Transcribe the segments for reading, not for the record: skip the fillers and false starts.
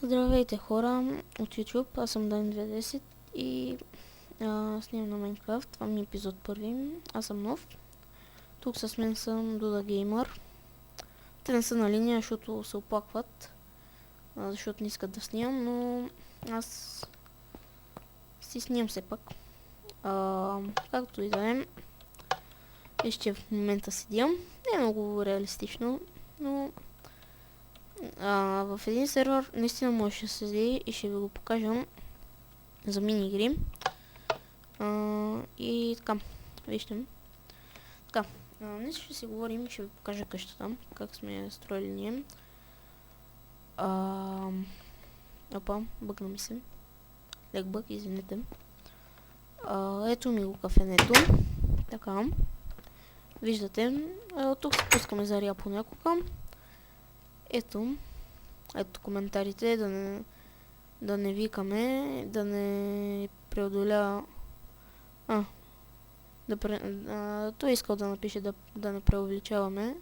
Здравейте хора от YouTube, аз съм Dani210 и снимам на Minecraft. Това ми е епизод първи, аз съм нов. Тук с мен съм Дуда Геймър. Те не са на линия, защото се оплакват, защото не искат да снимам, но аз си снимам все пак. Както и да е, вижте в момента седя. Не е много реалистично, но в един сервер наистина може да се седи и ще ви го покажам за мини-игри. И така, вижте. Така, днес ще си говорим и ще ви покажа къщата, как сме строили ние. Опа, бъгна ми се. Лек бъг, извинете. Ето ми го кафенето. Така. Виждате, тук спускаме заря понякога. Ето коментарите, да не викаме, да не преодоля... той искал да напише да не преувеличаваме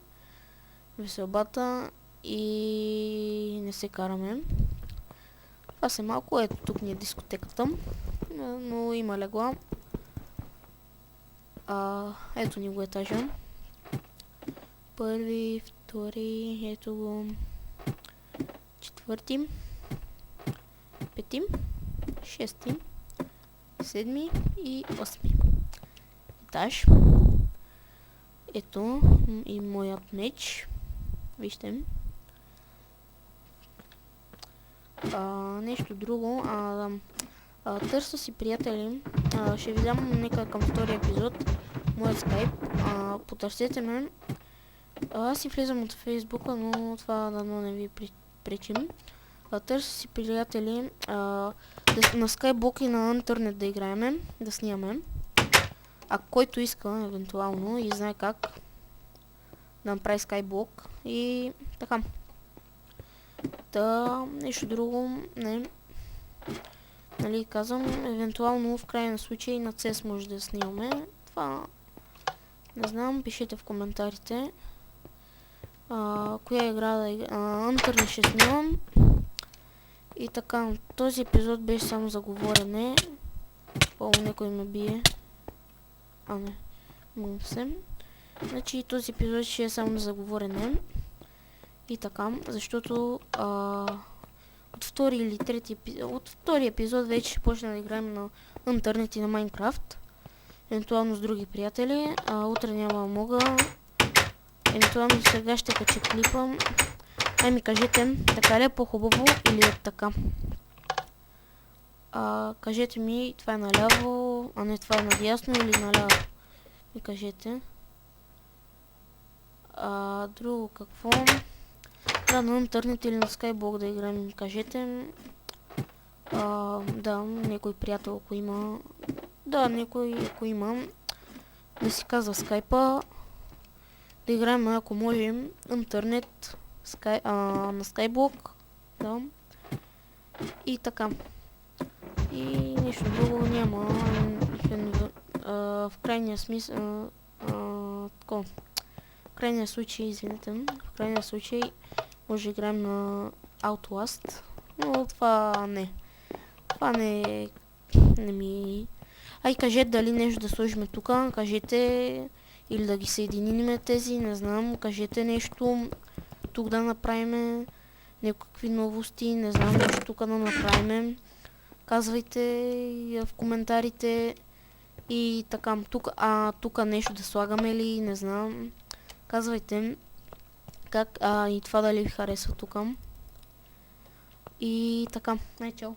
веселбата и не се караме. Това се малко, ето тук ни е дискотеката, но има легла. Ето ни го етажа. Първи, втори, ето го. Четвърти, пети, шести, седми и осми етаж. Ето и моят меч. Вижте. Нещо друго. Търся си приятели. Ще ви дам нека към втория епизод. Моят скайп. Потърсете ме. Аз си влизам от Фейсбука, но това дано не ви пречим. Търся си приятели на Skyblock и на интернет да играеме, да снимаме. Който иска, евентуално, и знае как да направи Skyblock и така. Нещо друго, не. Нали, казвам, евентуално в крайна случай на CS може да снимаме. Това не знам, пишете в коментарите. Коя игра да игра? Интернет ще снимам. И така, този епизод беше само за говорене. Някой ме бие. Не. Мога се. Значи този епизод ще е само за говорене. И така, защото от втори епизод вече ще почне да играем на интернет и на Майнкрафт. Евентуално с други приятели. Утре няма да мога. Евентуално сега ще кача клипа. Ми кажете, така ли е по-хубаво или е така? Кажете ми, това е наляво, а не това е надясно или наляво. Ми кажете. Друго какво? На интернет или на Skyblock да играем, ми кажете. Да, някой приятел, ако има. Да, някой, ако има. Да си казва скайпа. Да играем, ако можем, интернет. На Skyblock, да. И така. И нещо друго няма. В крайния смисъл, в крайния случай, извинете, в крайния случай може да играем на Outlast, но това не. Това не ми... Кажете дали нещо да сложим тук, кажете, или да ги съединим тези, не знам, кажете нещо. Тук да направим някакви новости, не знам, нещо тук да направим. Казвайте в коментарите и така. Тук нещо да слагаме ли, не знам. Казвайте как и това дали ви харесва тук. И така, чао.